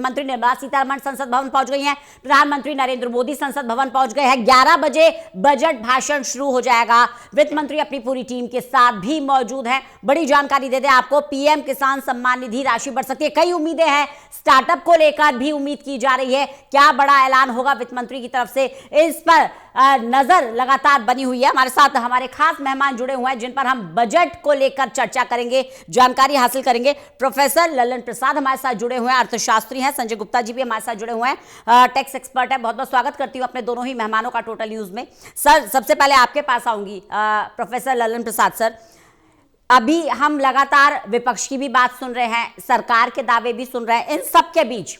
मंत्री निर्मला सीतारमण संसद भवन पहुंच गई हैं। प्रधानमंत्री नरेंद्र मोदी संसद भवन पहुंच गए हैं। 11 बजे बजट भाषण शुरू हो जाएगा। वित्त मंत्री अपनी पूरी टीम के साथ भी मौजूद हैं। बड़ी जानकारी दे दें आपको, पीएम किसान सम्मान निधि राशि बढ़ सकती है। कई उम्मीदें हैं, स्टार्टअप को लेकर भी उम्मीद की जा रही है। क्या बड़ा ऐलान होगा वित्त मंत्री की तरफ से, इस पर नजर लगातार बनी हुई है। हमारे साथ हमारे खास मेहमान जुड़े हुए हैं जिन पर हम बजट को लेकर चर्चा करेंगे, जानकारी हासिल करेंगे। प्रोफेसर ललन प्रसाद हमारे साथ जुड़े हुए हैं, अर्थशास्त्री हैं। संजय गुप्ता जी भी हमारे साथ जुड़े हुए हैं, टैक्स एक्सपर्ट है। बहुत बहुत स्वागत करती हूं अपने दोनों ही मेहमानों का टोटल न्यूज में। सर, सबसे पहले आपके पास आऊंगी, प्रोफेसर ललन प्रसाद सर। अभी हम लगातार विपक्ष की भी बात सुन रहे हैं, सरकार के दावे भी सुन रहे हैं। इन सब के बीच,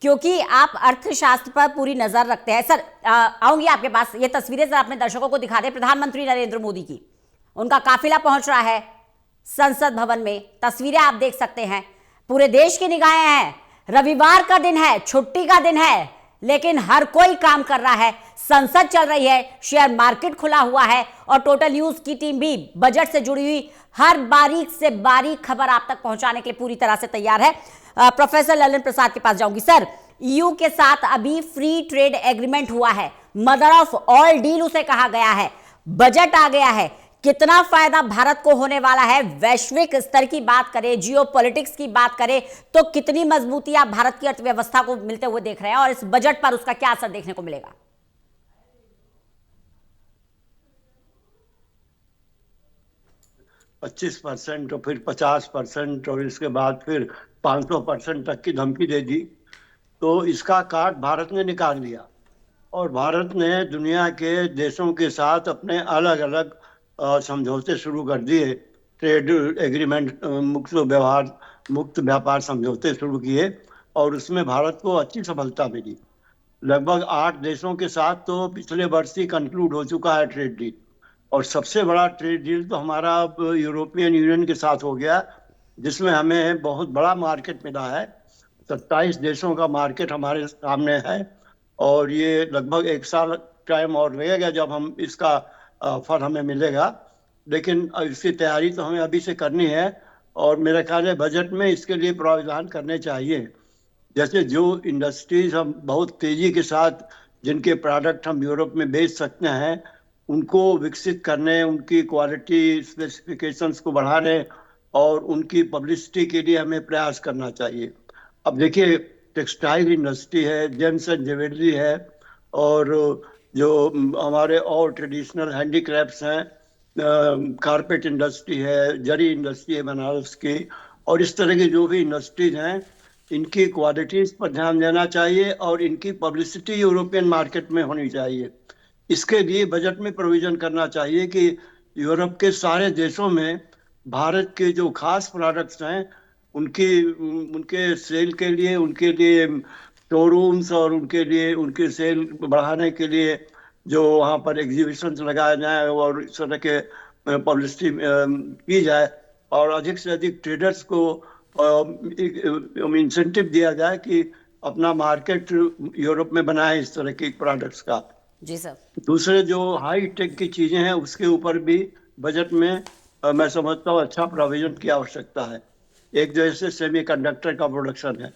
क्योंकि आप अर्थशास्त्र पर पूरी नजर रखते हैं, सर आऊंगी आपके पास। ये तस्वीरें जरा अपने दर्शकों को दिखा दें। प्रधानमंत्री नरेंद्र मोदी की, उनका काफिला पहुंच रहा है संसद भवन में। तस्वीरें आप देख सकते हैं, पूरे देश की निगाहें हैं। रविवार का दिन है, छुट्टी का दिन है, लेकिन हर कोई काम कर रहा है। संसद चल रही है, शेयर मार्केट खुला हुआ है और टोटल न्यूज की टीम भी बजट से जुड़ी हुई हर बारीक से बारीक खबर आप तक पहुंचाने के लिए पूरी तरह से तैयार है। प्रोफेसर ललन प्रसाद के पास जाऊंगी। सर, ईयू के साथ अभी फ्री ट्रेड एग्रीमेंट हुआ है, मदर ऑफ ऑल डील उसे कहा गया है। बजट आ गया है, कितना फायदा भारत को होने वाला है? वैश्विक स्तर की बात करें, जियोपॉलिटिक्स की बात करें, तो कितनी मजबूती आप भारत की अर्थव्यवस्था को मिलते हुए देख रहे हैं और इस बजट पर उसका क्या असर देखने को मिलेगा? 25% और फिर 50% और इसके बाद फिर 500% तक की धमकी दे दी। तो इसका काट भारत ने निकाल लिया और भारत ने दुनिया के देशों के साथ अपने अलग अलग समझौते शुरू कर दिए। ट्रेड एग्रीमेंट, मुक्त व्यापार समझौते शुरू किए और उसमें भारत को अच्छी सफलता मिली। लगभग 8 देशों के साथ तो पिछले वर्ष ही कंक्लूड हो चुका है ट्रेड डील। और सबसे बड़ा ट्रेड डील तो हमारा यूरोपियन यूनियन के साथ हो गया, जिसमें हमें बहुत बड़ा मार्केट मिला है। 27 देशों का मार्केट हमारे सामने है और ये लगभग 1 साल टाइम और लगेगा जब हम इसका फल हमें मिलेगा। लेकिन इसकी तैयारी तो हमें अभी से करनी है और मेरा ख्याल है बजट में इसके लिए प्रावधान करने चाहिए। जैसे जो इंडस्ट्रीज हम बहुत तेजी के साथ, जिनके प्रोडक्ट हम यूरोप में बेच सकते हैं, उनको विकसित करने, उनकी क्वालिटी स्पेसिफिकेशंस को बढ़ाने और उनकी पब्लिसिटी के लिए हमें प्रयास करना चाहिए। अब देखिए, टेक्सटाइल इंडस्ट्री है, जेम्स एंड ज्वेलरी है और जो हमारे और ट्रेडिशनल हैंडीक्राफ्ट्स हैं, कारपेट इंडस्ट्री है, जरी इंडस्ट्री है बनारस की, और इस तरह की जो भी इंडस्ट्रीज हैं, इनकी क्वालिटीज पर ध्यान देना चाहिए और इनकी पब्लिसिटी यूरोपियन मार्केट में होनी चाहिए। इसके लिए बजट में प्रोविजन करना चाहिए कि यूरोप के सारे देशों में भारत के जो खास प्रोडक्ट्स हैं उनके सेल के लिए, उनके लिए शोरूम्स और उनके लिए उनके सेल बढ़ाने के लिए जो वहाँ पर एग्जीबिशंस लगाए जाए और इस तरह के पब्लिसिटी की जाए और अधिक से अधिक ट्रेडर्स को इंसेंटिव दिया जाए कि अपना मार्केट यूरोप में बनाए इस तरह के प्रोडक्ट्स का। जी सर। दूसरे जो हाई टेक की चीजें हैं उसके ऊपर भी बजट में मैं समझता हूँ अच्छा प्रोविजन की आवश्यकता है। एक जैसे सेमीकंडक्टर का प्रोडक्शन है,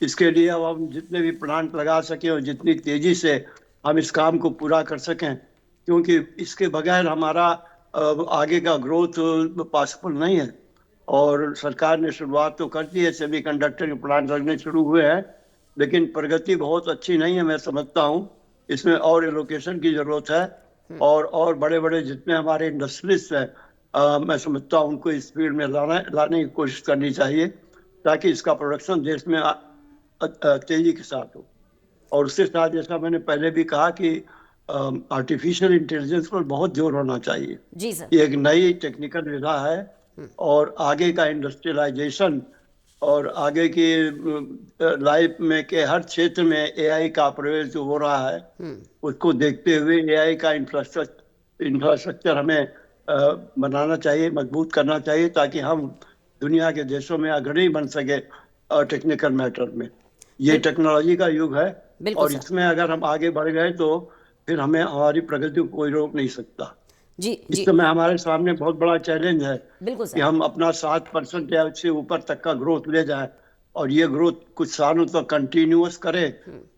इसके लिए अब हम जितने भी प्लांट लगा सकें और जितनी तेजी से हम इस काम को पूरा कर सकें, क्योंकि इसके बगैर हमारा आगे का ग्रोथ पॉसिबल नहीं है। और सरकार ने शुरुआत तो कर दी है, सेमीकंडक्टर के प्लांट लगने शुरू हुए हैं, लेकिन प्रगति बहुत अच्छी नहीं है। मैं समझता हूँ इसमें और एलोकेशन की जरूरत है और बड़े बड़े जितने हमारे इंडस्ट्रीज हैं, मैं समझता हूँ उनको इस फील्ड में लाने की कोशिश करनी चाहिए ताकि इसका प्रोडक्शन देश में तेजी के साथ हो। और उसके साथ जैसा मैंने पहले भी कहा कि आर्टिफिशियल इंटेलिजेंस पर बहुत जोर होना चाहिए। जी सर। ये एक नई टेक्निकल विधा है और आगे का इंडस्ट्रियलाइजेशन और आगे की लाइफ में के हर क्षेत्र में एआई का प्रवेश जो हो रहा है, उसको देखते हुए एआई का इंफ्रास्ट्रक्चर हमें बनाना चाहिए, मजबूत करना चाहिए ताकि हम दुनिया के देशों में अग्रणी बन सके टेक्निकल मैटर में। ये टेक्नोलॉजी का युग है और इसमें अगर हम आगे बढ़ गए तो फिर हमें हमारी प्रगति को कोई रोक नहीं सकता। जी, इस समय हमारे सामने बहुत बड़ा चैलेंज है बिल्कुल कि हम अपना 7% या उससे ऊपर तक का ग्रोथ ले जाएं और ये ग्रोथ कुछ सालों तक कंटिन्यूअस करे,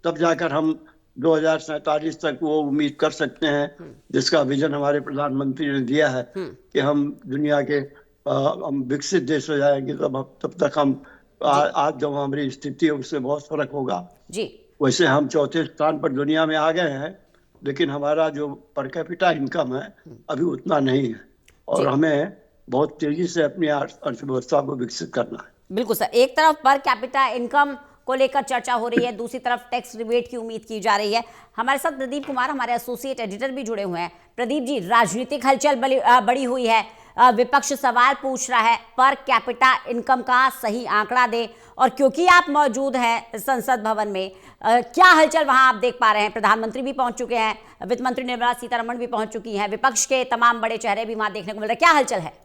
तब जाकर हम 2047 तक वो उम्मीद कर सकते हैं, जिसका विजन हमारे प्रधानमंत्री ने दिया है कि हम दुनिया के हम विकसित देश हो जाएंगे। तब तक हम जी आज जो हमारी स्थिति है उससे बहुत फर्क होगा। जी वैसे हम चौथे स्थान पर दुनिया में आ गए हैं, लेकिन हमारा जो पर कैपिटा इनकम है अभी उतना नहीं है, जी और हमें बहुत तेजी से अपनी अर्थव्यवस्था को विकसित करना है। बिल्कुल सर, एक तरफ पर कैपिटा इनकम को लेकर चर्चा हो रही है, दूसरी तरफ टैक्स रिबेट की उम्मीद की जा रही है। हमारे साथ प्रदीप कुमार, हमारे एसोसिएट एडिटर भी जुड़े हुए हैं। प्रदीप जी, राजनीतिक हलचल बड़ी हुई है, विपक्ष सवाल पूछ रहा है पर कैपिटा इनकम का सही आंकड़ा दें, और क्योंकि आप मौजूद हैं संसद भवन में, क्या हलचल वहां आप देख पा रहे हैं? प्रधानमंत्री भी पहुंच चुके हैं, वित्त मंत्री निर्मला सीतारमण भी पहुंच चुकी हैं, विपक्ष के तमाम बड़े चेहरे भी वहां देखने को मिल रहे हैं, क्या हलचल है?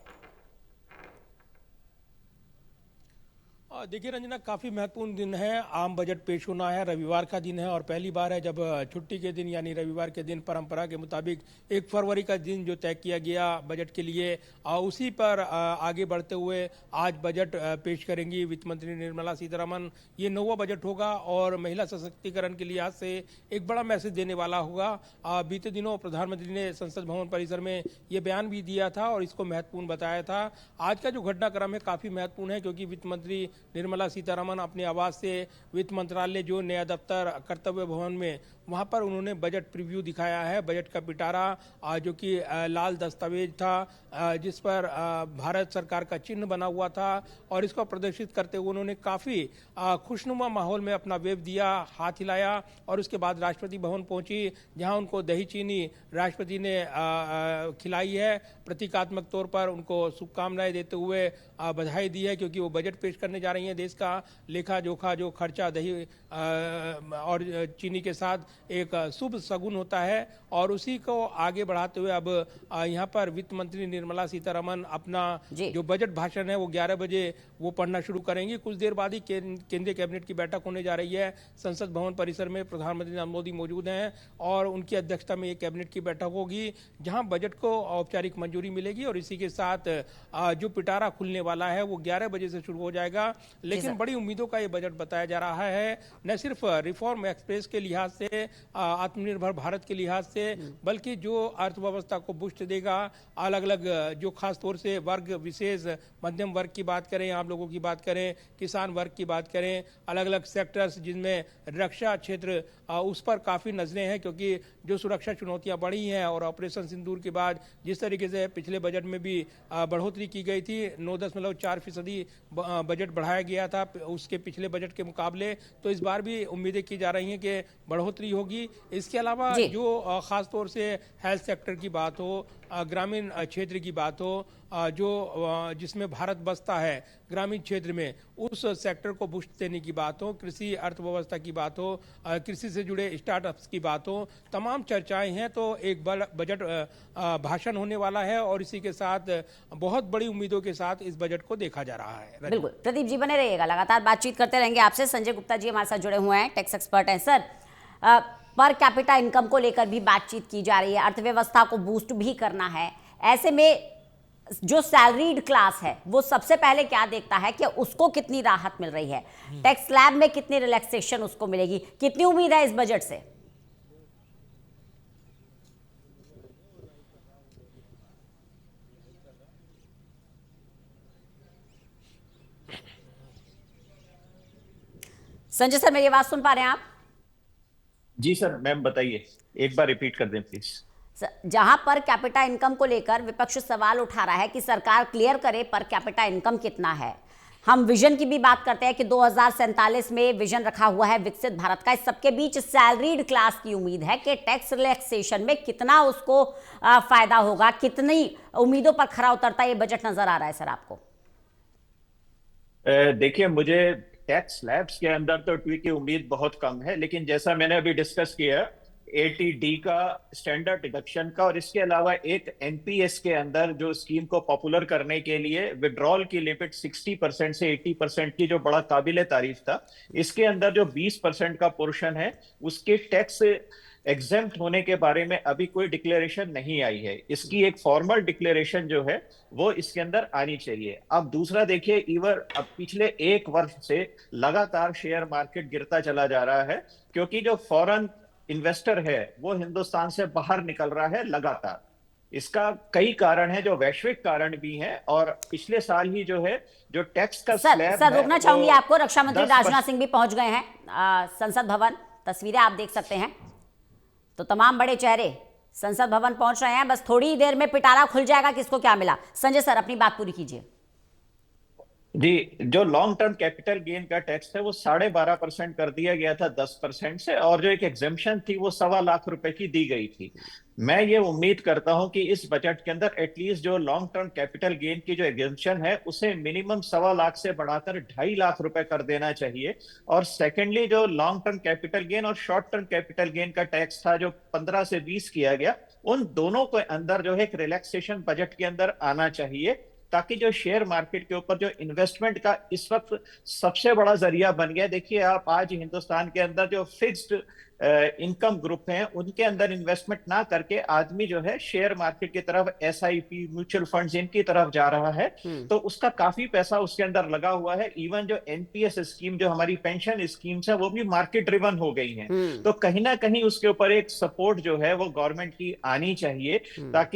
देखिए रंजना, काफ़ी महत्वपूर्ण दिन है। आम बजट पेश होना है, रविवार का दिन है और पहली बार है जब छुट्टी के दिन यानी रविवार के दिन परंपरा के मुताबिक 1 फरवरी का दिन जो तय किया गया बजट के लिए, उसी पर आगे बढ़ते हुए आज बजट पेश करेंगी वित्त मंत्री निर्मला सीतारमण। ये 9वां बजट होगा और महिला सशक्तिकरण के लिहाज से एक बड़ा मैसेज देने वाला होगा। बीते दिनों प्रधानमंत्री ने संसद भवन परिसर में ये बयान भी दिया था और इसको महत्वपूर्ण बताया था। आज का जो घटनाक्रम है काफ़ी महत्वपूर्ण है, क्योंकि वित्त मंत्री निर्मला सीतारमण अपने आवास से वित्त मंत्रालय जो नया दफ्तर कर्तव्य भवन में, वहां पर उन्होंने बजट प्रीव्यू दिखाया है। बजट का पिटारा जो कि लाल दस्तावेज था जिस पर भारत सरकार का चिन्ह बना हुआ था, और इसको प्रदर्शित करते हुए उन्होंने काफ़ी खुशनुमा माहौल में अपना वेव दिया, हाथ हिलाया और उसके बाद राष्ट्रपति भवन पहुंची, जहां उनको दही चीनी राष्ट्रपति ने खिलाई है। प्रतीकात्मक तौर पर उनको शुभकामनाएं देते हुए बधाई दी है, क्योंकि वो बजट पेश करने जा रही हैं। देश का लेखा जोखा जो खर्चा दही और चीनी के साथ एक शुभ शगुन होता है, और उसी को आगे बढ़ाते हुए अब यहाँ पर वित्त मंत्री निर्मला सीतारमण अपना जो बजट भाषण है वो 11 बजे वो पढ़ना शुरू करेंगी। कुछ देर बाद ही केंद्रीय कैबिनेट की बैठक होने जा रही है संसद भवन परिसर में। प्रधानमंत्री नरेंद्र मोदी मौजूद हैं और उनकी अध्यक्षता में ये कैबिनेट की बैठक होगी, जहां बजट को औपचारिक मंजूरी मिलेगी, और इसी के साथ जो पिटारा खुलने वाला है वो 11 बजे से शुरू हो जाएगा। लेकिन बड़ी उम्मीदों का ये बजट बताया जा रहा है, न सिर्फ रिफॉर्म एक्सप्रेस के लिहाज से, आत्मनिर्भर भारत के लिहाज से, बल्कि जो अर्थव्यवस्था को बूस्ट देगा। अलग अलग जो खास तौर से वर्ग विशेष, मध्यम वर्ग की बात करें, आम लोगों की बात करें, किसान वर्ग की बात करें, अलग अलग सेक्टर्स जिनमें रक्षा क्षेत्र, उस पर काफ़ी नजरें हैं, क्योंकि जो सुरक्षा चुनौतियां बढ़ी हैं और ऑपरेशन सिंदूर के बाद जिस तरीके से पिछले बजट में भी बढ़ोतरी की गई थी, 9.4% बजट बढ़ाया गया था उसके पिछले बजट के मुकाबले, तो इस बार भी उम्मीदें की जा रही हैं कि बढ़ोतरी होगी। इसके अलावा जो खास तौर से हेल्थ सेक्टर की बात हो, ग्रामीण क्षेत्र की बात हो, जो जिसमें भारत बसता है ग्रामीण क्षेत्र में, उस सेक्टर को बूस्ट देने की बात हो, कृषि अर्थव्यवस्था की बात हो, कृषि से जुड़े स्टार्टअप्स की बात हो, तमाम चर्चाएं हैं। तो एक बड़ा बजट भाषण होने वाला है और इसी के साथ बहुत बड़ी उम्मीदों के साथ इस बजट को देखा जा रहा है। बिल्कुल, प्रदीप जी बने रहिएगा, लगातार बातचीत करते रहेंगे आपसे। संजय गुप्ता जी हमारे साथ जुड़े हुए हैं, टैक्स एक्सपर्ट हैं। सर, पर कैपिटा इनकम को लेकर भी बातचीत की जा रही है, अर्थव्यवस्था को बूस्ट भी करना है। ऐसे में जो सैलरीड क्लास है वो सबसे पहले क्या देखता है कि उसको कितनी राहत मिल रही है, टैक्स स्लैब में कितनी रिलैक्सेशन उसको मिलेगी, कितनी उम्मीद है इस बजट से? संजय सर, मेरी आवाज सुन पा रहे हैं आप? जी सर, मैम बताइए, एक बार रिपीट कर दें प्लीज। जहां पर कैपिटा इनकम को लेकर विपक्ष सवाल उठा रहा है कि सरकार क्लियर करे पर कैपिटा इनकम कितना है। हम विजन की भी बात करते हैं कि 2047 में विजन रखा हुआ है विकसित भारत का। इस सबके बीच सैलरीड क्लास की उम्मीद है कि टैक्स रिलैक्सेशन में कितना उसको फायदा होगा, कितनी उम्मीदों पर खरा उतरता ये बजट नजर आ रहा है सर आपको? देखिए, मुझे टैक्स स्लैब्स के अंदर तो ट्वीट की उम्मीद बहुत कम है, लेकिन जैसा मैंने अभी डिस्कस किया, 80D का स्टैंडर्ड डिडक्शन का, और इसके अलावा एक एनपीएस के अंदर जो स्कीम को पॉपुलर करने के लिए विड्रॉल की लिमिट 60% से 80% की, जो बड़ा काबिले तारीफ था, इसके अंदर जो 20% का पोर्शन है उसके टैक्स एग्जेम्प्ट होने के बारे में अभी कोई डिक्लेरेशन नहीं आई है। इसकी एक फॉर्मल डिक्लेरेशन जो है वो इसके अंदर आनी चाहिए। अब दूसरा देखिए, अब पिछले एक वर्ष से लगातार शेयर मार्केट गिरता चला जा रहा है, क्योंकि जो फॉरेन इन्वेस्टर है वो हिंदुस्तान से बाहर निकल रहा है लगातार। इसका कई कारण है, जो वैश्विक कारण भी हैं, और पिछले साल ही जो है जो टैक्स का स्लैब सर है रोकना चाहूंगी वो आपको। रक्षा मंत्री 10% राजनाथ सिंह भी पहुंच गए हैं संसद भवन। तस्वीरें आप देख सकते हैं, तो तमाम बड़े चेहरे संसद भवन पहुंच रहे हैं। बस थोड़ी देर में पिटारा खुल जाएगा किसको क्या मिला। संजय सर अपनी बात पूरी कीजिए। जी, जो लॉन्ग टर्म कैपिटल गेन का टैक्स है वो 12.5% कर दिया गया था 10% से, और जो एक एग्जेम्पशन थी वो 1.25 लाख रुपए की दी गई थी। मैं ये उम्मीद करता हूं कि इस बजट के अंदर एटलीस्ट जो लॉन्ग टर्म कैपिटल गेन की जो एग्जेम्पशन है उसे मिनिमम 1.25 लाख से बढ़ाकर 2.5 लाख रुपए कर देना चाहिए। और सेकेंडली, जो लॉन्ग टर्म कैपिटल गेन और शॉर्ट टर्म कैपिटल गेन का टैक्स था जो 15 से 20 किया गया, उन दोनों के अंदर जो है एक रिलैक्सेशन बजट के अंदर आना चाहिए, ताकि जो शेयर मार्केट के ऊपर जो इन्वेस्टमेंट का इस वक्त सबसे बड़ा जरिया बन गया। देखिए, आप आज हिंदुस्तान के अंदर जो फिक्स्ड इनकम ग्रुप हैं उनके अंदर इन्वेस्टमेंट ना करके आदमी जो है शेयर मार्केट की तरफ, एसआईपी, म्यूचुअल फंड्स, इनकी तरफ जा रहा है, तो उसका काफी पैसा उसके अंदर लगा हुआ है। इवन जो एनपीएस स्कीम, जो हमारी पेंशन स्कीम्स है, वो भी मार्केट ड्रिवन हो गई हैं। तो कहीं ना कहीं उसके ऊपर एक सपोर्ट जो है वो गवर्नमेंट की आनी चाहिए, ताकि